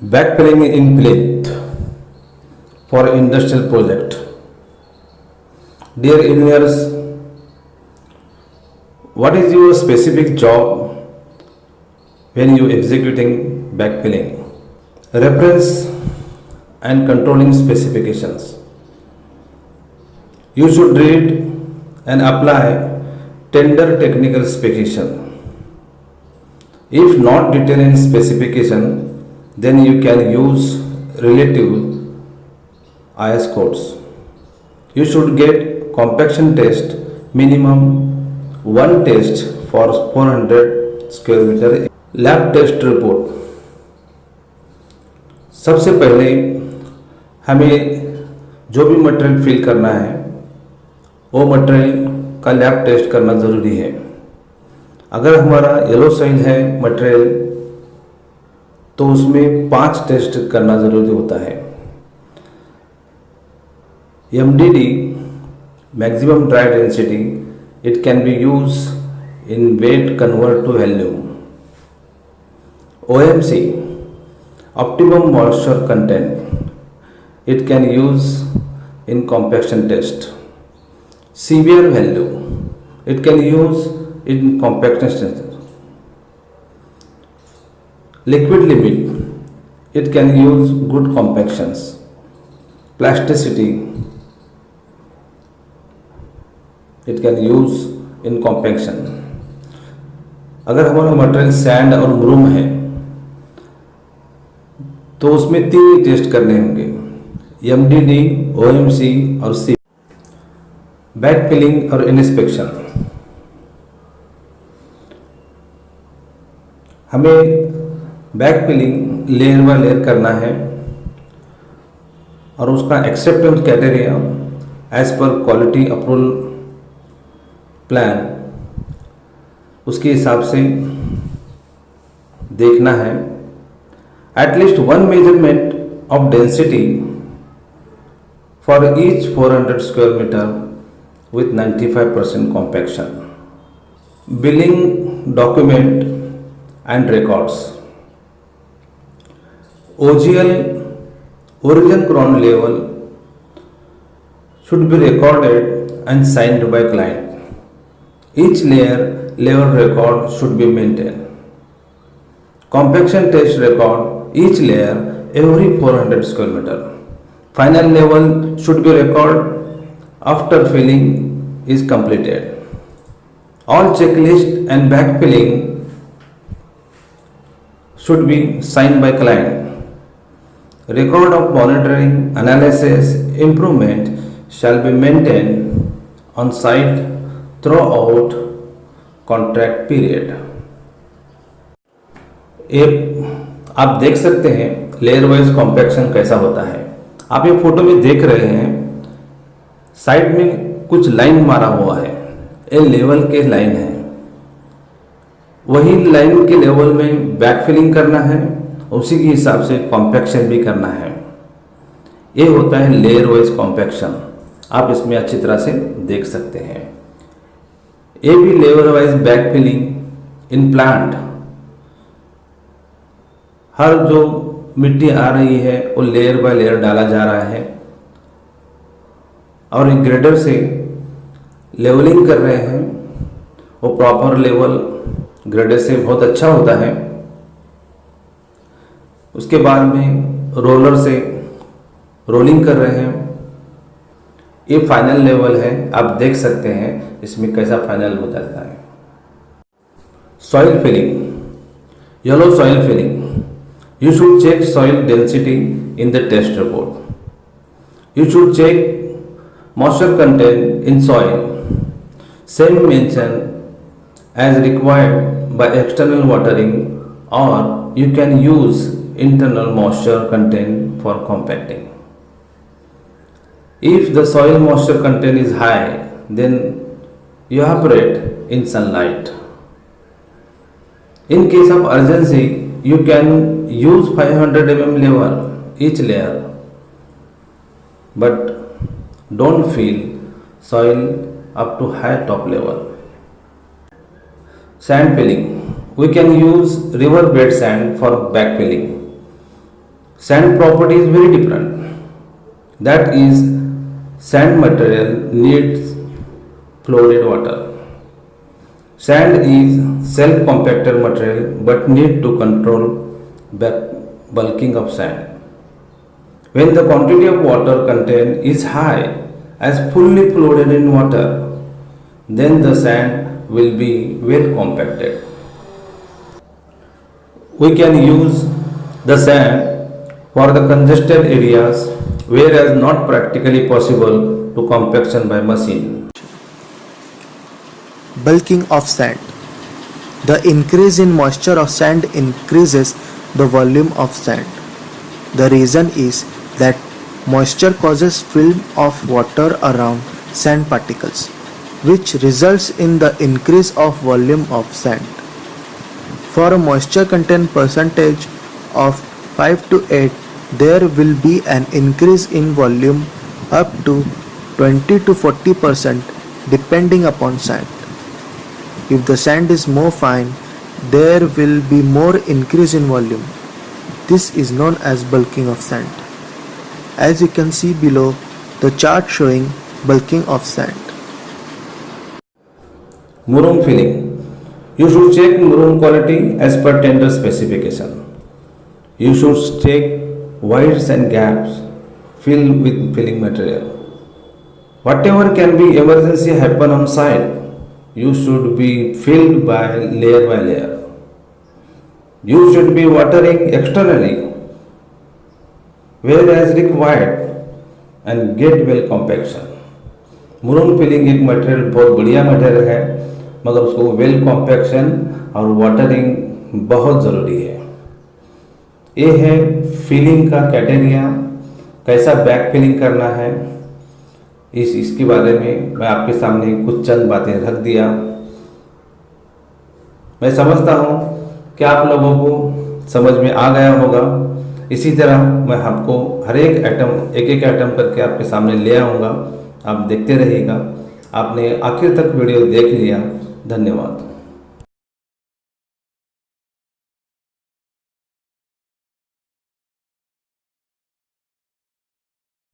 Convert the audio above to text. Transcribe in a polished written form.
Backfilling in plate for industrial project. Dear engineers, what is your specific job when you executing backfilling? Reference and controlling specifications. You should read and apply tender technical specification. If not detailed in specification, then you can use relative IS codes. You should get compaction test minimum one test for 400 square meter. Lab test report. सबसे पहले हमें जो भी material fill करना है वो material का lab test करना ज़रूरी है. अगर हमारा येलो सॉइल है मटेरियल तो उसमें 5 टेस्ट करना ज़रूरी होता है. MDD maximum dry density it can be use in wet convert to volume. OMC optimum moisture content it can use in compaction test. CBR value it can use in compaction test. Liquid limit it can use good compactions. Plasticity it can use in compaction. अगर हमारा material sand और मुरूम है तो उसमें 3 test करने होंगे, MDD, OMC और C. बैकफिलिंग और इंस्पेक्शन. हमें बैकफिलिंग लेयर बाय लेयर करना है और उसका acceptance criteria as per quality approval plan उसके हिसाब से देखना है. At least one measurement of density for each 400 square meter with 95% compaction. Billing document and records. OGL origin ground level should be recorded and signed by client. Each layer level record should be maintained. Compaction test record each layer every 400 square meter. Final level should be recorded after filling is completed. All checklist and backfilling should be signed by client. Record of monitoring, analysis, improvement shall be maintained on site throughout contract period. आप देख सकते हैं layer wise compaction कैसा होता है. आप ये photo में देख रहे हैं साइड में कुछ लाइन मारा हुआ है, ये लेवल के लाइन है. वही लाइन के लेवल में बैकफिलिंग करना है, उसी के हिसाब से कॉम्पैक्शन भी करना है. ये होता है लेयर वाइज कॉम्पैक्शन. आप इसमें अच्छी तरह से देख सकते हैं. ये भी layer wise backfilling in plant. हर जो मिट्टी आ रही है वो लेयर बाय लेयर डाला जा रहा है और एक ग्रेडर से लेवलिंग कर रहे हैं. वो प्रॉपर लेवल ग्रेडर से बहुत अच्छा होता है. उसके बाद में रोलर से रोलिंग कर रहे हैं. ये फाइनल लेवल है. आप देख सकते हैं इसमें कैसा फाइनल हो जाता है. Soil filling. Yellow soil filling. You should check soil density in the test report. You should check moisture content in soil. Same mention as required by external watering, or you can use internal moisture content for compacting. If the soil moisture content is high, then evaporate in sunlight. In case of urgency, you can use 500 mm level each layer, but don't fill soil up to high top level. Sand filling. We can use river bed sand for backfilling. Sand property is very different. That is, sand material needs fluoride water. Sand is self-compacted material but need to control bulking of sand. When the quantity of water contained is high, as fully fluoride in water, then the sand will be well compacted. We can use the sand for the congested areas whereas not practically possible to compaction by machine. Bulking of sand. The increase in moisture of sand increases the volume of sand. The reason is that moisture causes film of water around sand particles, which results in the increase of volume of sand. For a moisture content percentage of 5 to 8, there will be an increase in volume up to 20 to 40% depending upon sand. If the sand is more fine, there will be more increase in volume. This is known as bulking of sand. As you can see below the chart showing bulking of sand. Murum filling. You should check murum quality as per tender specification. You should check voids and gaps filled with filling material. Whatever can be emergency happen on site, you should be filled by layer. You should be watering externally whereas required and get well compaction. Murum filling एक material बहुत बढ़िया material है, मगर उसको well compaction और watering बहुत ज़रूरी है। ये है फिलिंग का कैटेरिया, कैसा बैक फिलिंग करना है, इसके बारे में मैं आपके सामने कुछ चंद बातें रख दिया। मैं समझता हूँ कि आप लोगों को समझ में आ गया होगा। इसी तरह मैं आपको हर एक एक आइटम करके आपके सामने ले आऊँगा। आप देखते रहिएगा। आपने आखिर तक वीडियो देख लिया, धन्यवाद।